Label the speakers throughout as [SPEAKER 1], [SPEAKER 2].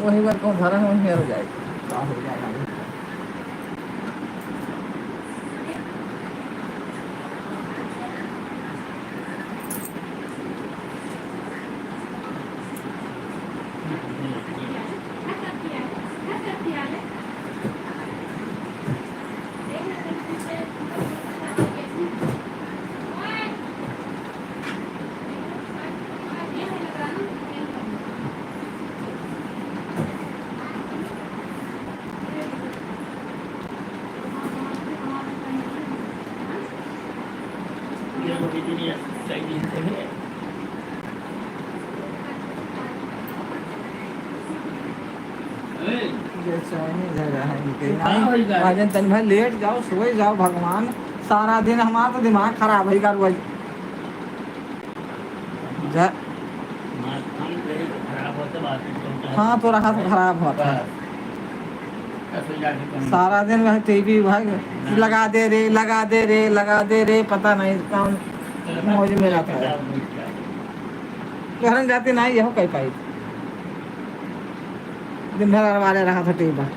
[SPEAKER 1] वही बार कहूँ धरा वहीं हो जाएगी, क्या हो जाएगा। तन भाई लेट जाओ, सोए जाओ, भगवान सारा दिन हमारा तो दिमाग खराब है कर वही हाँ तो रहा तो खराब होता है सारा दिन वह टीवी भाई लगा दे रे लगा दे रे लगा दे रे, पता नहीं कौन मौज में रहता है। घर जाती नहीं यह कह पाई दिन भर वाले रहा था टीवी।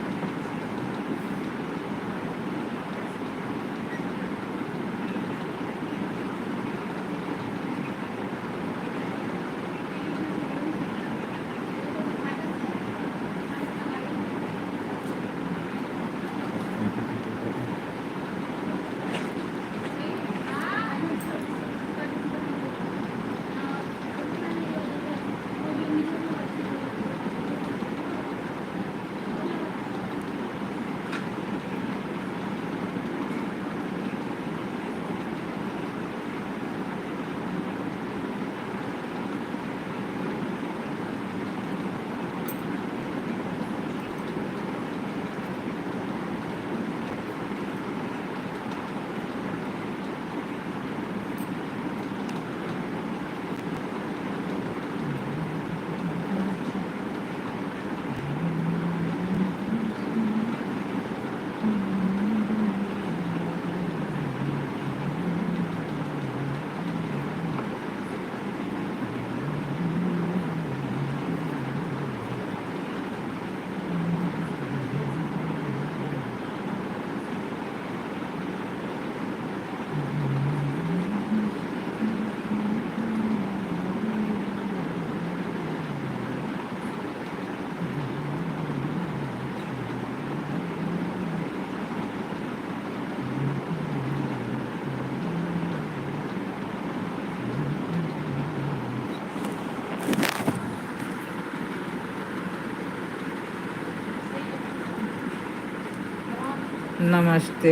[SPEAKER 1] नमस्ते,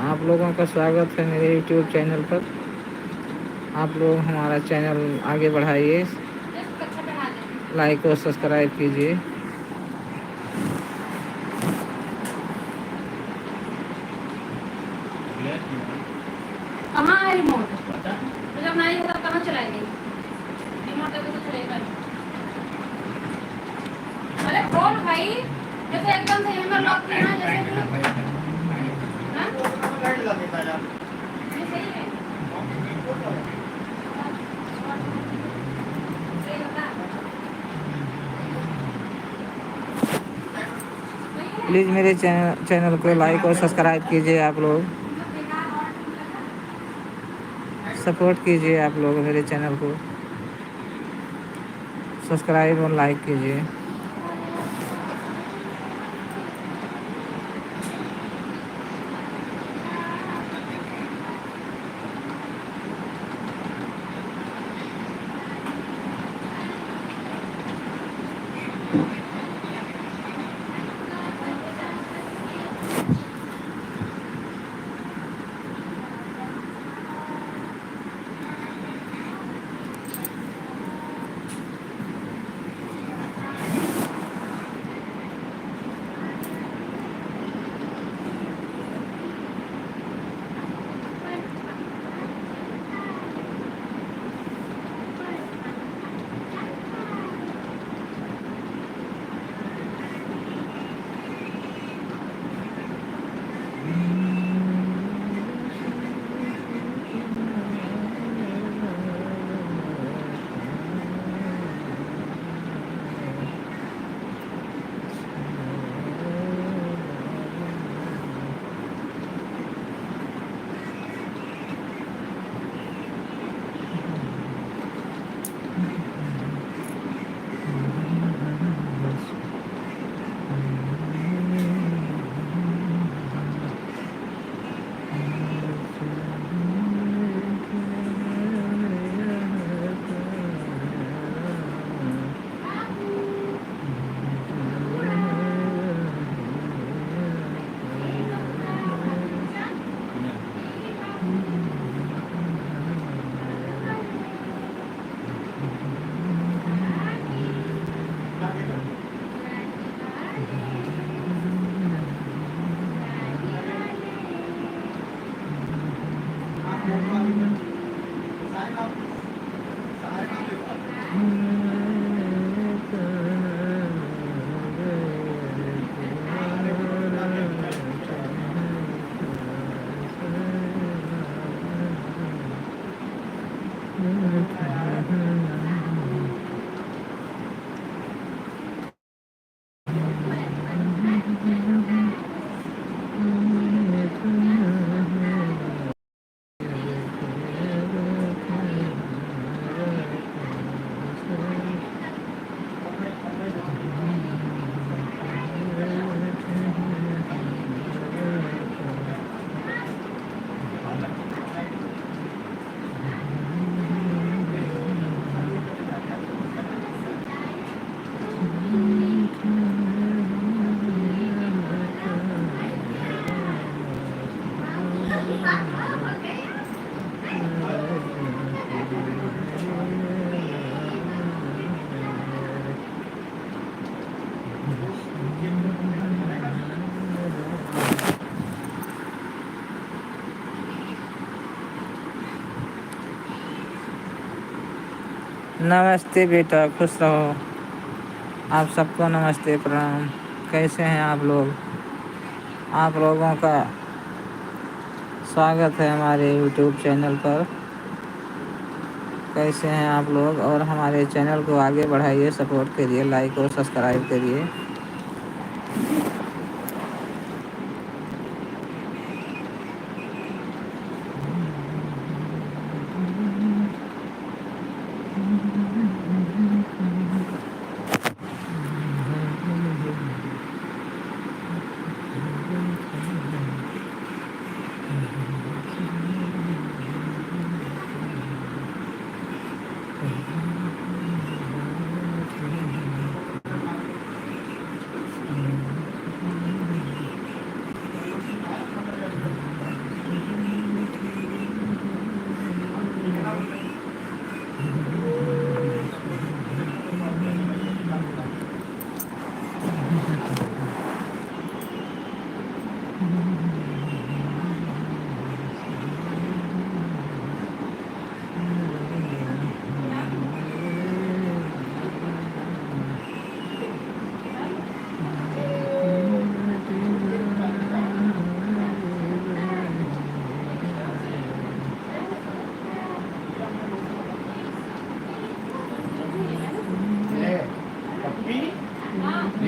[SPEAKER 1] आप लोगों का स्वागत है मेरे YouTube चैनल पर। आप लोग हमारा चैनल आगे बढ़ाइए, लाइक और सब्सक्राइब कीजिए।
[SPEAKER 2] कहाँ है रिमोट? तो जब नहीं है तब कहाँ चलाएंगे? रिमोट तो चलेगा। अरे खोल भाई, जैसे एकदम से हैमर लॉक किया ना जैसे कि ये सही है।
[SPEAKER 1] प्लीज़ मेरे चैनल को लाइक और सब्सक्राइब कीजिए। आप लोग सपोर्ट कीजिए, आप लोग मेरे चैनल को सब्सक्राइब और लाइक कीजिए। नमस्ते बेटा, खुश रहो। आप सबको नमस्ते, प्रणाम। कैसे हैं आप लोग? आप लोगों का स्वागत है हमारे यूट्यूब चैनल पर। कैसे हैं आप लोग? और हमारे चैनल को आगे बढ़ाइए, सपोर्ट करिए, लाइक और सब्सक्राइब करिए।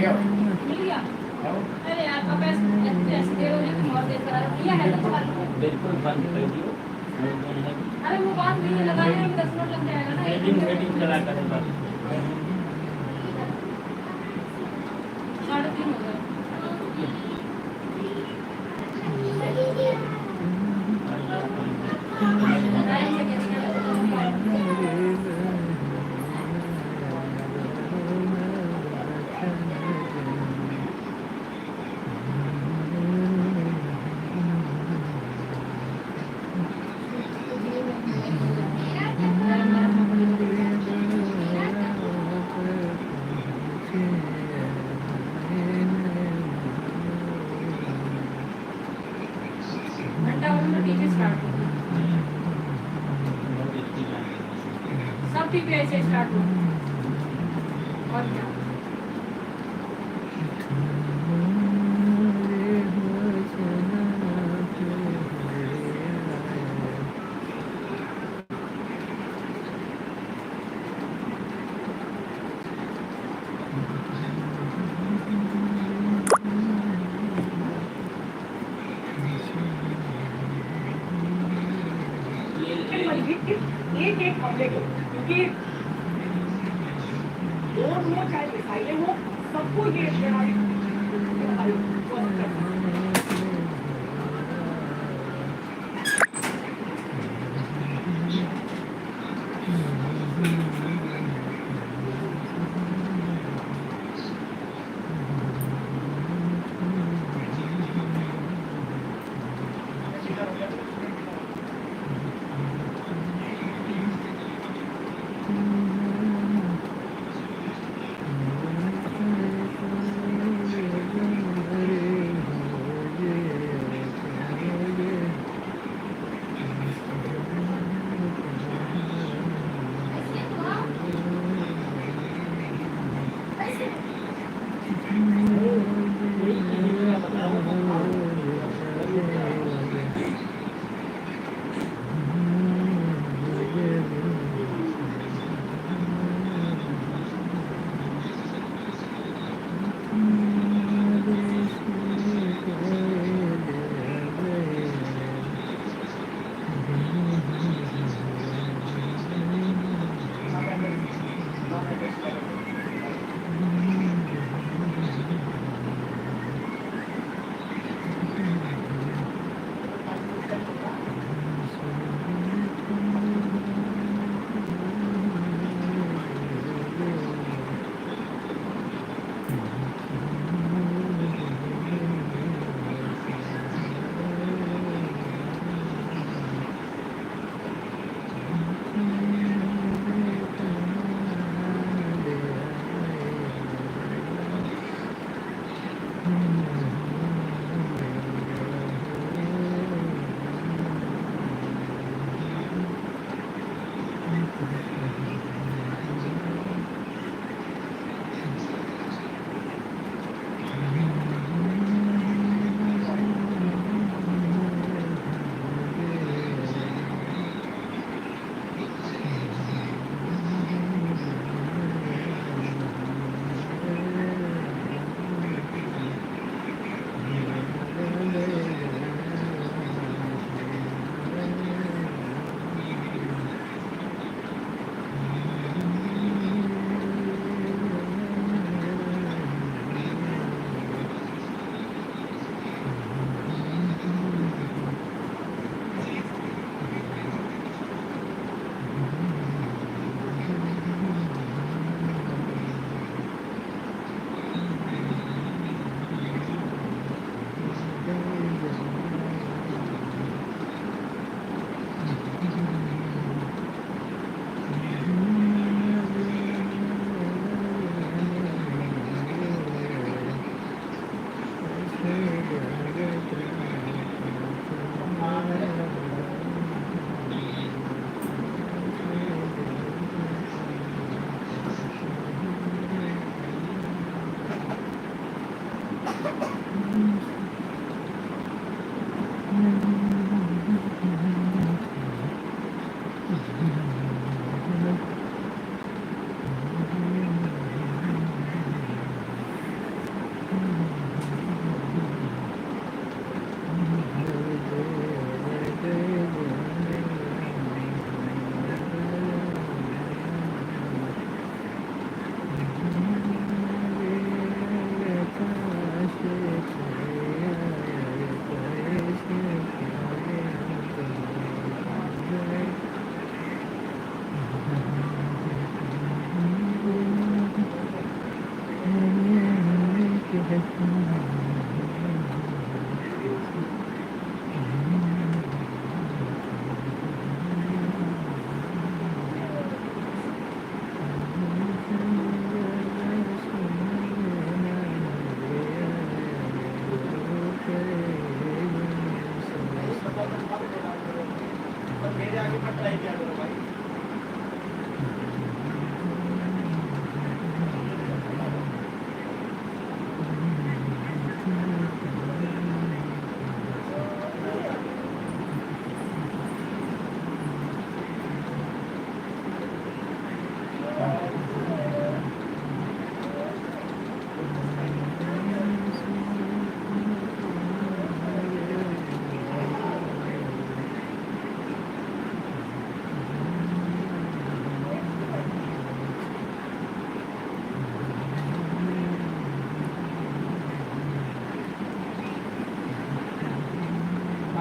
[SPEAKER 2] मिल गया। अरे यार अब ऐसे दे रहे हो और देर करा किया है तो
[SPEAKER 3] बिल्कुल बंद कर दियो।
[SPEAKER 2] अरे वो बात नहीं लगाने में 10 मिनट लग जाएगा ना।
[SPEAKER 3] वेटिंग चला कर बस।
[SPEAKER 2] 3:30 हो गए। सब ठीक है, ऐसे स्टार्ट हो और क्या।
[SPEAKER 4] एक एक हमले को क्योंकि दो लोग चाहे दिखाइए वो सबको ये
[SPEAKER 5] मेरे आगे मत ट्राई किया करो भाई।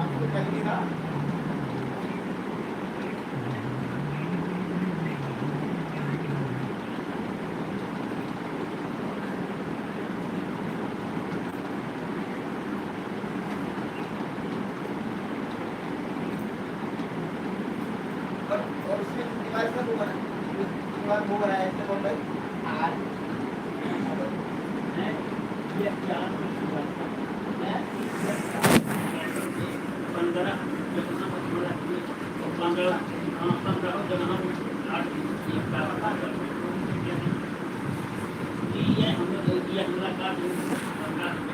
[SPEAKER 5] आपको जल्दी था और उसमें डिवाइस का वो बना वो बनाया इससे बोल भाई आज
[SPEAKER 3] ये क्या है 15 जगह 8 ये हम लोग ये हमारा कार्ड